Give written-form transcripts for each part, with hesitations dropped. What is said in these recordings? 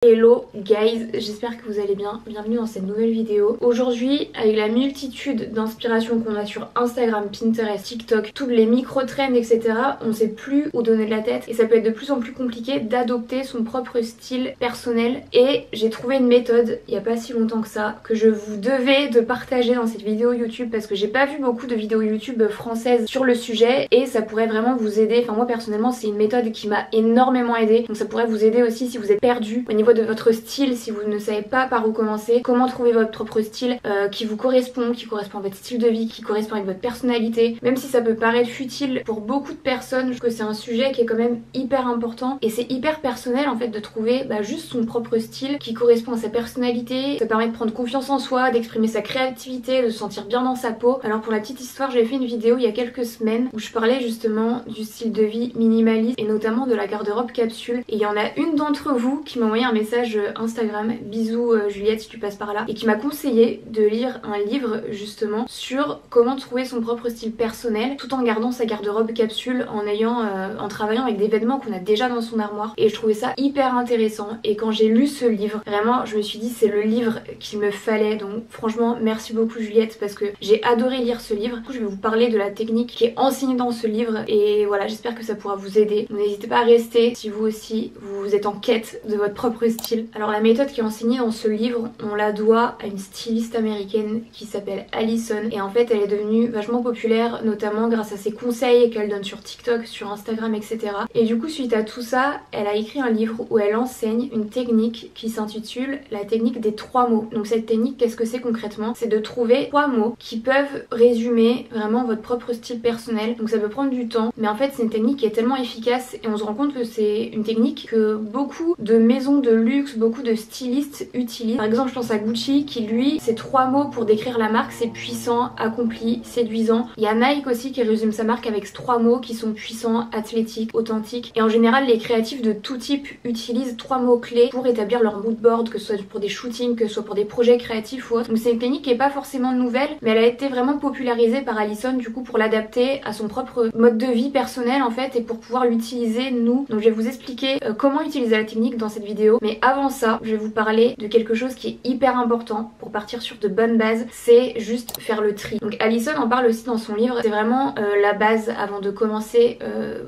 Hello guys, j'espère que vous allez bien, bienvenue dans cette nouvelle vidéo. Aujourd'hui, avec la multitude d'inspirations qu'on a sur Instagram, Pinterest, TikTok, toutes les micro-trends etc, on sait plus où donner de la tête et ça peut être de plus en plus compliqué d'adopter son propre style personnel. Et j'ai trouvé une méthode, il n'y a pas si longtemps que ça, que je vous devais de partager dans cette vidéo YouTube parce que j'ai pas vu beaucoup de vidéos YouTube françaises sur le sujet et ça pourrait vraiment vous aider. Enfin moi personnellement c'est une méthode qui m'a énormément aidée, donc ça pourrait vous aider aussi si vous êtes perdu au niveau de votre style, si vous ne savez pas par où commencer, comment trouver votre propre style qui vous correspond, qui correspond à votre style de vie, qui correspond avec votre personnalité. Même si ça peut paraître futile pour beaucoup de personnes, je trouve que c'est un sujet qui est quand même hyper important et c'est hyper personnel en fait de trouver juste son propre style qui correspond à sa personnalité. Ça permet de prendre confiance en soi, d'exprimer sa créativité, de se sentir bien dans sa peau. Alors pour la petite histoire, j'ai fait une vidéo il y a quelques semaines où je parlais justement du style de vie minimaliste et notamment de la garde-robe capsule, et il y en a une d'entre vous qui m'a envoyé un message Instagram, bisous Juliette si tu passes par là, et qui m'a conseillé de lire un livre justement sur comment trouver son propre style personnel tout en gardant sa garde-robe capsule, en travaillant avec des vêtements qu'on a déjà dans son armoire. Et je trouvais ça hyper intéressant, et quand j'ai lu ce livre, vraiment je me suis dit c'est le livre qu'il me fallait. Donc franchement merci beaucoup Juliette parce que j'ai adoré lire ce livre. Du coup je vais vous parler de la technique qui est enseignée dans ce livre et voilà, j'espère que ça pourra vous aider. N'hésitez pas à rester si vous aussi vous êtes en quête de votre propre style. Alors la méthode qui est enseignée dans ce livre, on la doit à une styliste américaine qui s'appelle Alison, et en fait elle est devenue vachement populaire notamment grâce à ses conseils qu'elle donne sur TikTok, sur Instagram etc. Et du coup suite à tout ça, elle a écrit un livre où elle enseigne une technique qui s'intitule la technique des 3 mots. Donc cette technique, qu'est-ce que c'est concrètement? C'est de trouver 3 mots qui peuvent résumer vraiment votre propre style personnel. Donc ça peut prendre du temps, mais en fait c'est une technique qui est tellement efficace et on se rend compte que c'est une technique que beaucoup de maisons de luxe, beaucoup de stylistes utilisent. Par exemple je pense à Gucci qui lui, ces 3 mots pour décrire la marque, c'est puissant, accompli, séduisant. Il y a Nike aussi qui résume sa marque avec 3 mots qui sont puissants, athlétiques, authentiques. Et en général les créatifs de tout type utilisent 3 mots clés pour établir leur mood board, que ce soit pour des shootings, que ce soit pour des projets créatifs ou autres. Donc c'est une technique qui est pas forcément nouvelle, mais elle a été vraiment popularisée par Alison du coup pour l'adapter à son propre mode de vie personnel en fait et pour pouvoir l'utiliser nous. Donc je vais vous expliquer comment utiliser la technique dans cette vidéo, mais avant ça je vais vous parler de quelque chose qui est hyper important pour partir sur de bonnes bases, c'est juste faire le tri. Donc Alison en parle aussi dans son livre, c'est vraiment la base avant de commencer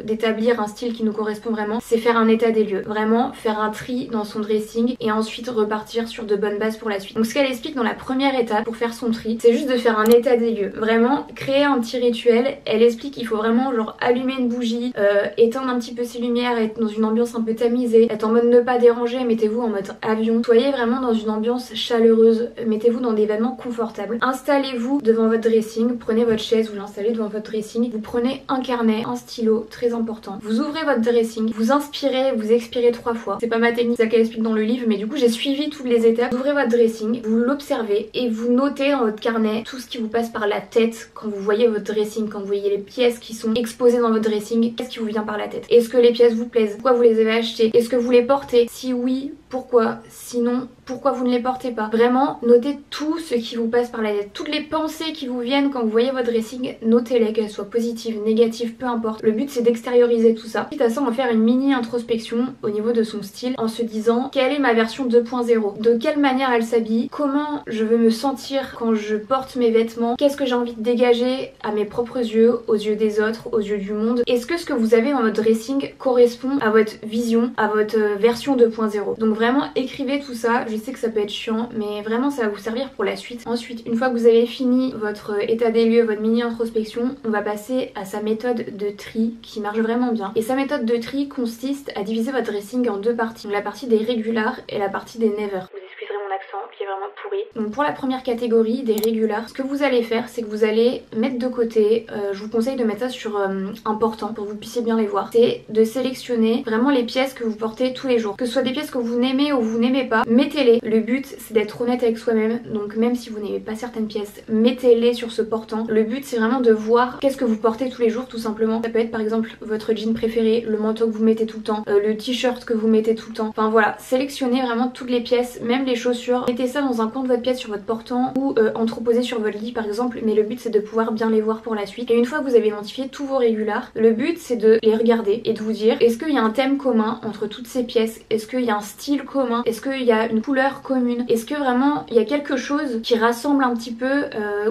d'établir un style qui nous correspond vraiment, c'est faire un état des lieux, vraiment faire un tri dans son dressing et ensuite repartir sur de bonnes bases pour la suite. Donc ce qu'elle explique dans la première étape pour faire son tri, c'est juste de faire un état des lieux, vraiment créer un petit rituel. Elle explique qu'il faut vraiment genre allumer une bougie, éteindre un petit peu ses lumières, être dans une ambiance un peu tamisée, être en mode ne pas déranger, mettez-vous en mode avion, soyez vraiment dans une ambiance chaleureuse, mettez-vous dans des vêtements confortables, installez-vous devant votre dressing, prenez votre chaise, vous l'installez devant votre dressing, vous prenez un carnet, un stylo, très important, vous ouvrez votre dressing, vous inspirez, vous expirez 3 fois, c'est pas ma technique, c'est ça qu'elle explique dans le livre, mais du coup j'ai suivi toutes les étapes. Vous ouvrez votre dressing, vous l'observez et vous notez dans votre carnet tout ce qui vous passe par la tête quand vous voyez votre dressing, quand vous voyez les pièces qui sont exposées dans votre dressing, qu'est-ce qui vous vient par la tête? Est-ce que les pièces vous plaisent? Pourquoi vous les avez achetées? Est-ce que vous les portez? Si oui, pourquoi? Sinon, pourquoi vous ne les portez pas? Vraiment, notez tout ce qui vous passe par la tête. Toutes les pensées qui vous viennent quand vous voyez votre dressing, notez-les, qu'elles soient positives, négatives, peu importe. Le but c'est d'extérioriser tout ça. Quitte à ça, on va faire une mini introspection au niveau de son style en se disant quelle est ma version 2.0? De quelle manière elle s'habille? Comment je veux me sentir quand je porte mes vêtements? Qu'est-ce que j'ai envie de dégager à mes propres yeux, aux yeux des autres, aux yeux du monde? Est-ce que ce que vous avez dans votre dressing correspond à votre vision, à votre version 2.0? Donc vraiment écrivez tout ça. Je sais que ça peut être chiant mais vraiment ça va vous servir pour la suite. Ensuite, une fois que vous avez fini votre état des lieux, votre mini introspection, on va passer à sa méthode de tri qui marche vraiment bien. Et sa méthode de tri consiste à diviser votre dressing en 2 parties. Donc la partie des regulars et la partie des never. Vous excuserez mon accent qui est vraiment pourri. Donc pour la première catégorie des regulars, ce que vous allez faire c'est que vous allez mettre de côté, je vous conseille de mettre ça sur important pour que vous puissiez bien les voir, c'est de sélectionner vraiment les pièces que vous portez tous les jours. Que ce soit des pièces que vous n'aimez ou vous n'aimez pas, mettez-les. Le but c'est d'être honnête avec soi-même, donc même si vous n'aimez pas certaines pièces, mettez-les sur ce portant. Le but c'est vraiment de voir qu'est-ce que vous portez tous les jours tout simplement. Ça peut être par exemple votre jean préféré, le manteau que vous mettez tout le temps, le t-shirt que vous mettez tout le temps. Enfin voilà, sélectionnez vraiment toutes les pièces, même les chaussures, mettez ça dans un coin de votre pièce sur votre portant ou entreposé sur votre lit par exemple, mais le but c'est de pouvoir bien les voir pour la suite. Et une fois que vous avez identifié tous vos régulars, le but c'est de les regarder et de vous dire est-ce qu'il y a un thème commun entre toutes ces pièces, est-ce qu'il y a un style commun, est-ce qu'il y a une couleur commune, est-ce que vraiment il y a quelque chose qui rassemble un petit peu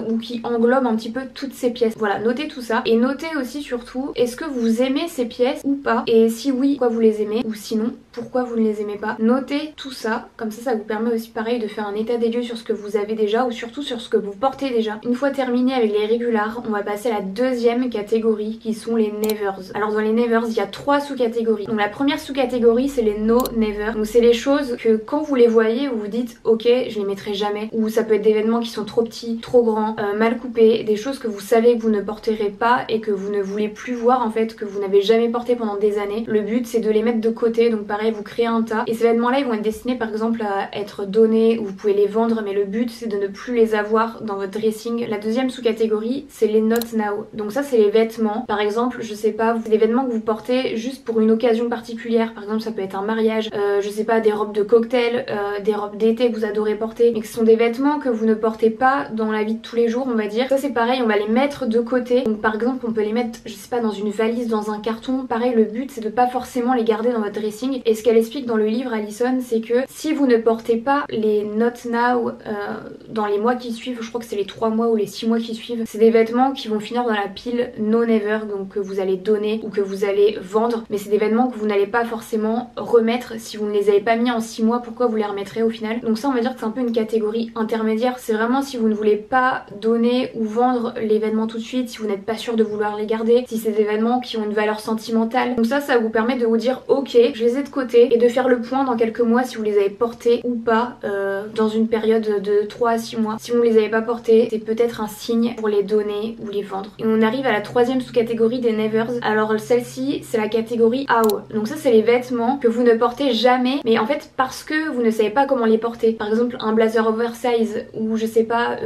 ou qui englobe un petit peu toutes ces pièces. Voilà, notez tout ça et notez aussi surtout est-ce que vous aimez ces pièces ou pas, et si oui, pourquoi vous les aimez, ou sinon pourquoi vous ne les aimez pas. Notez tout ça, comme ça vous permet aussi pareil de faire un état des lieux sur ce que vous avez déjà ou surtout sur ce que vous portez déjà. Une fois terminé avec les régulars, on va passer à la deuxième catégorie qui sont les nevers. Alors dans les nevers, il y a 3 sous-catégories. Donc la première sous-catégorie c'est les no never. Donc c'est les choses que quand vous les voyez vous vous dites ok je les mettrai jamais, ou ça peut être des vêtements qui sont trop petits, trop grands, mal coupés, des choses que vous savez que vous ne porterez pas et que vous ne voulez plus voir en fait, que vous n'avez jamais porté pendant des années. Le but c'est de les mettre de côté, donc pareil vous créez un tas et ces vêtements là ils vont être destinés par exemple à être donnés ou vous pouvez les vendre, mais le but c'est de ne plus les avoir dans votre dressing. La deuxième sous-catégorie c'est les not now. Donc ça c'est les vêtements, par exemple je sais pas, des vêtements que vous portez juste pour une occasion particulière, par exemple ça peut être un mariage, je sais pas, des robes de cocktail, des robes d'été que vous adorez porter, mais que ce sont des vêtements que vous ne portez pas dans la vie de tous les jours on va dire. Ça c'est pareil, on va les mettre de côté. Donc par exemple on peut les mettre je sais pas dans une valise, dans un carton. Pareil le but c'est de pas forcément les garder dans votre dressing. Et ce qu'elle explique dans le livre Alison c'est que si vous ne portez pas les not now dans les mois qui suivent, je crois que c'est les 3 mois ou les 6 mois qui suivent, c'est des vêtements qui vont finir dans la pile no never, donc que vous allez donner ou que vous allez vendre, mais c'est des vêtements que vous n'allez pas forcément remettre si vous ne les avez pas mis en 6 mois, pourquoi vous les remettrez au final. Donc ça on va dire que c'est un peu une catégorie intermédiaire, c'est vraiment si vous ne voulez pas donner ou vendre les vêtements tout de suite, si vous n'êtes pas sûr de vouloir les garder, si c'est des vêtements qui ont une valeur sentimentale. Donc ça vous permet de vous dire ok je les ai de côté et de faire le point dans quelques mois si vous les avez portés ou pas dans une période de 3 à 6 mois. Si vous ne les avez pas portés, c'est peut-être un signe pour les donner ou les vendre. Et on arrive à la troisième sous-catégorie des nevers. Alors celle-ci c'est la catégorie AO. Donc ça c'est les vêtements que vous ne portez jamais, mais en fait parce que vous ne savez pas comment les porter. Par exemple un blazer oversize ou je sais pas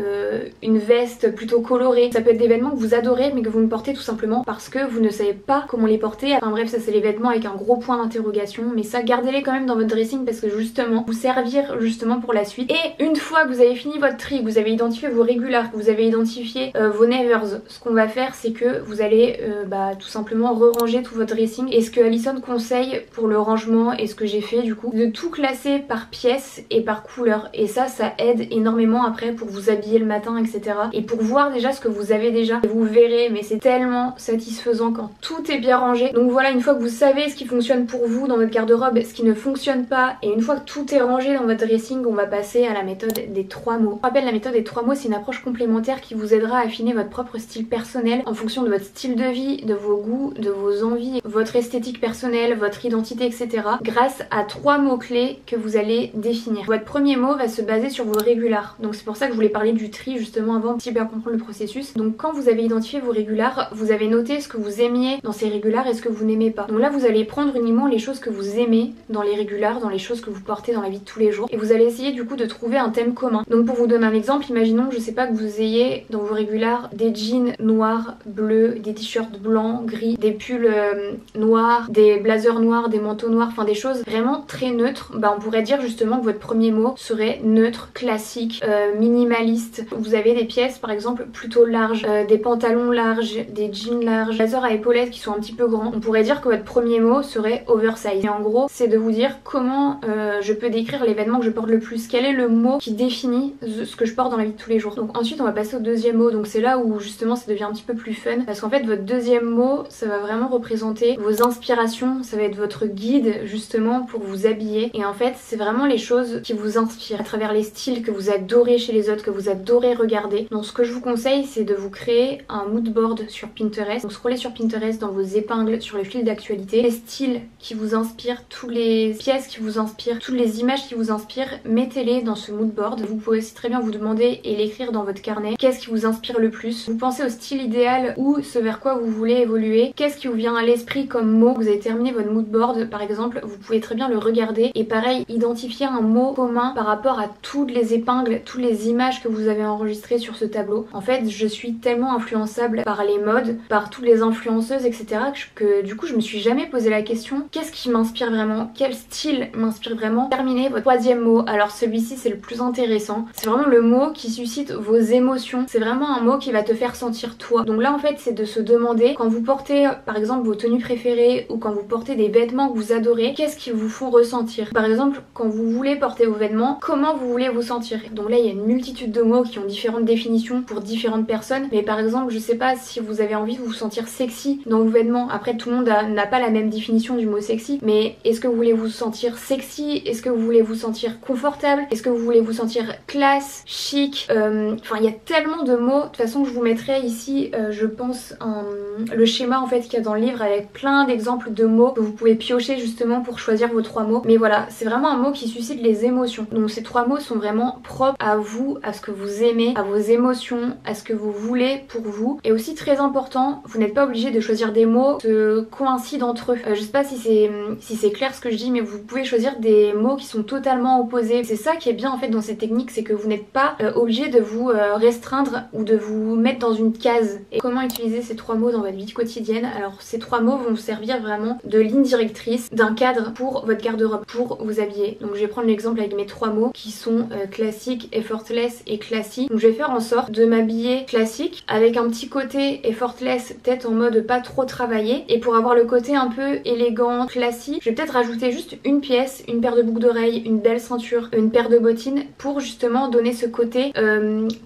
une veste plutôt colorée. Ça peut être des vêtements que vous adorez mais que vous ne portez tout simplement parce que vous ne savez pas comment les porter. Enfin bref, ça c'est les vêtements avec un gros point d'interrogation, mais ça gardez-les quand même dans votre dressing parce que justement vous servir justement pour la suite. Et une fois que vous avez fini votre tri, que vous avez identifié vos régulars, que vous avez identifié vos nevers, ce qu'on va faire c'est que vous allez tout simplement re-ranger tout votre dressing. Et ce que Alison conseille pour le rangement et ce que j'ai fait du coup, de tout classer par pièce et par couleur. Et ça aide énormément après pour vous habiller le matin etc. Et pour voir déjà ce que vous avez déjà. Et vous verrez, mais c'est tellement satisfaisant quand tout est bien rangé. Donc voilà, une fois que vous savez ce qui fonctionne pour vous dans votre garde-robe, ce qui ne fonctionne pas, et une fois que tout est rangé dans votre dressing, on va passer à la méthode des 3 mots. Je rappelle, la méthode des 3 mots c'est une approche complémentaire qui vous aidera à affiner votre propre style personnel en fonction de votre style de vie, de vos goûts, de vos envies, votre esthétique personnelle, votre identité etc. grâce à 3 mots clés que vous allez définir. Votre premier mot va se baser sur vos régulars. Donc c'est pour ça que je voulais parler du tri justement avant, si bien comprendre le processus. Donc quand vous avez identifié vos régulars, vous avez noté ce que vous aimiez dans ces régulars et ce que vous n'aimez pas. Donc là vous allez prendre uniquement les choses que vous aimez dans les régulars, dans les choses que vous portez dans la vie de tous les jours, et vous allez essayer du coup de trouver un thème commun. Donc pour vous donner un exemple, imaginons je sais pas que vous ayez dans vos régulars des jeans noirs, bleus, des t-shirts blancs, gris, des pulls noirs, des blazers noirs, des manteaux noirs, enfin des choses vraiment très neutres. On pourrait dire justement que votre premier mot serait neutre, classique, minimaliste. Vous avez des pièces par exemple plutôt larges, des pantalons larges, des jeans larges, blazers à épaulettes qui sont un petit peu grands. On pourrait dire que votre premier mot serait oversize. Et en gros c'est de vous dire comment je peux décrire l'événement que je porte le plus, quel est le mot qui définit ce que je porte dans la vie de tous les jours. Donc ensuite on va passer au deuxième mot. Donc c'est là où justement ça devient un petit peu plus fun, parce qu'en fait votre deuxième mot ça va vraiment représenter vos inspirations, ça va être votre guide justement pour vous habiller. Et en fait c'est vraiment les choses qui vous inspirent à travers les styles que vous adorez chez les autres, que vous adorez regarder. Donc ce que je vous conseille c'est de vous créer un mood board sur Pinterest. Donc scrollez sur Pinterest dans vos épingles, sur le fil d'actualité, les styles qui vous inspirent, toutes les pièces qui vous inspirent, toutes les images qui vous inspirent, mettez-les dans ce mood board. Vous pouvez aussi très bien vous demander et l'écrire dans votre carnet. Qu'est-ce qui vous inspire le plus? Vous pensez au style idéal ou ce vers quoi vous voulez évoluer. Qu'est-ce qui vous vient à l'esprit comme mot? Vous avez terminé votre mood board par exemple, vous pouvez très bien le regarder et pareil identifier un mot commun par rapport à toutes les épingles, toutes les images que vous avez enregistrées sur ce tableau. En fait je suis tellement influençable par les modes, par toutes les influenceuses etc. que du coup je me suis jamais posé la question qu'est-ce qui m'inspire vraiment, quel style m'inspire vraiment. Terminez votre troisième mot. Alors celui celui-ci c'est le plus intéressant. C'est vraiment le mot qui suscite vos émotions. C'est vraiment un mot qui va te faire sentir toi. Donc là en fait c'est de se demander, quand vous portez par exemple vos tenues préférées ou quand vous portez des vêtements que vous adorez, qu'est-ce qui vous font ressentir? Par exemple quand vous voulez porter vos vêtements, comment vous voulez vous sentir? Donc là il y a une multitude de mots qui ont différentes définitions pour différentes personnes. Mais par exemple je sais pas si vous avez envie de vous sentir sexy dans vos vêtements. Après tout le monde n'a pas la même définition du mot sexy. Mais est-ce que vous voulez vous sentir sexy? Est-ce que vous voulez vous sentir confortable? Est-ce que vous voulez vous sentir classe, chic? Enfin il y a tellement de mots. De toute façon je vous mettrai ici je pense le schéma en fait qu'il y a dans le livre avec plein d'exemples de mots que vous pouvez piocher justement pour choisir vos 3 mots. Mais voilà, c'est vraiment un mot qui suscite les émotions. Donc ces 3 mots sont vraiment propres à vous, à ce que vous aimez, à vos émotions, à ce que vous voulez pour vous. Et aussi très important, vous n'êtes pas obligé de choisir des mots qui coïncident entre eux. Je sais pas si c'est clair ce que je dis, mais vous pouvez choisir des mots qui sont totalement opposés. C'est ça qui est bien en fait dans cette technique, c'est que vous n'êtes pas obligé de vous restreindre ou de vous mettre dans une case. Et comment utiliser ces 3 mots dans votre vie quotidienne? Alors ces 3 mots vont vous servir vraiment de ligne directrice, d'un cadre pour votre garde-robe, pour vous habiller. Donc je vais prendre l'exemple avec mes 3 mots qui sont classique, effortless et classique. Donc je vais faire en sorte de m'habiller classique avec un petit côté effortless, peut-être en mode pas trop travaillé, et pour avoir le côté un peu élégant, classique, je vais peut-être rajouter juste une pièce, une paire de boucles d'oreilles, une belle ceinture, une paire de bottines pour justement donner ce côté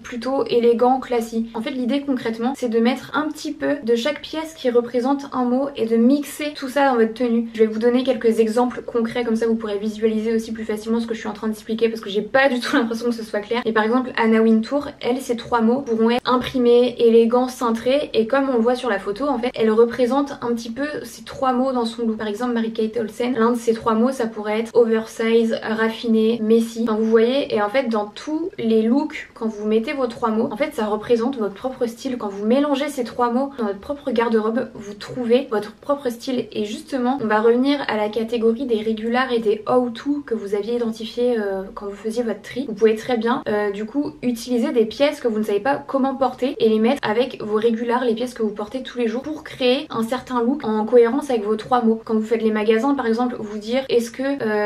plutôt élégant, classique. En fait l'idée concrètement c'est de mettre un petit peu de chaque pièce qui représente un mot et de mixer tout ça dans votre tenue. Je vais vous donner quelques exemples concrets, comme ça vous pourrez visualiser aussi plus facilement ce que je suis en train d'expliquer, parce que j'ai pas du tout l'impression que ce soit clair. Et par exemple Anna Wintour, elle, ces 3 mots pourront être imprimés, élégants, cintrés, et comme on le voit sur la photo en fait, elle représente un petit peu ces 3 mots dans son look. Par exemple Mary-Kate Olsen, l'un de ces 3 mots ça pourrait être oversize, raffiné, messy. Enfin vous voyez, et en fait dans tous les looks, quand vous mettez vos 3 mots, en fait ça représente votre propre style. Quand vous mélangez ces 3 mots dans votre propre garde-robe, vous trouvez votre propre style. Et justement on va revenir à la catégorie des régulars et des how-to que vous aviez identifié quand vous faisiez votre tri. Vous pouvez très bien du coup utiliser des pièces que vous ne savez pas comment porter et les mettre avec vos régulars, les pièces que vous portez tous les jours, pour créer un certain look en cohérence avec vos 3 mots. Quand vous faites les magasins par exemple, vous dire est-ce que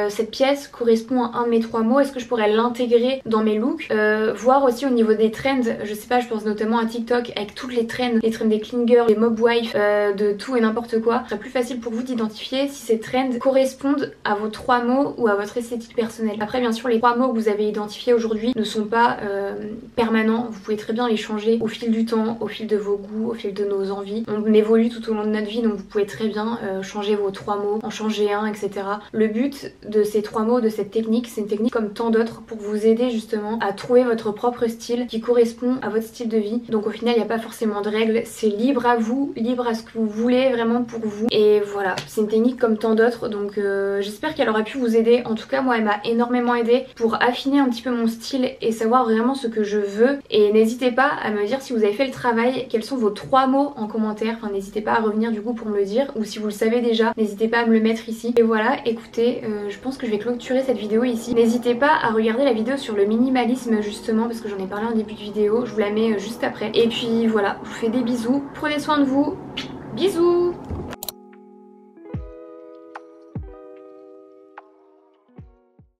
cette pièce correspond à un de mes 3 mots, est-ce que je pourrais l'intégrer dans mes looks, voir aussi au niveau des trends, je sais pas, je pense notamment à TikTok avec toutes les trends des clean girls, des mob wife, de tout et n'importe quoi. C'est plus facile pour vous d'identifier si ces trends correspondent à vos 3 mots ou à votre esthétique personnelle. Après bien sûr les 3 mots que vous avez identifiés aujourd'hui ne sont pas permanents, vous pouvez très bien les changer au fil du temps, au fil de vos goûts, au fil de nos envies. On évolue tout au long de notre vie, donc vous pouvez très bien changer vos 3 mots, en changer un, etc. Le but de ces 3 mots, de cette technique, c'est une technique comme tant d'autres pour vous aider justement à trouver votre propre style qui correspond à votre style de vie. Donc au final il n'y a pas forcément de règles, c'est libre à vous, libre à ce que vous voulez vraiment pour vous. Et voilà, c'est une technique comme tant d'autres, donc j'espère qu'elle aura pu vous aider. En tout cas moi elle m'a énormément aidé pour affiner un petit peu mon style et savoir vraiment ce que je veux. Et n'hésitez pas à me dire si vous avez fait le travail, quels sont vos 3 mots en commentaire. Enfin n'hésitez pas à revenir du coup pour me le dire, ou si vous le savez déjà, n'hésitez pas à me le mettre ici. Et voilà, écoutez, je pense que je vais clôturer cette vidéo ici. N'hésitez pas à regarder la vidéo sur le minimalisme justement, parce que j'en ai parlé en début de vidéo, je vous la mets juste après. Et puis voilà, je vous fais des bisous, prenez soin de vous, bisous.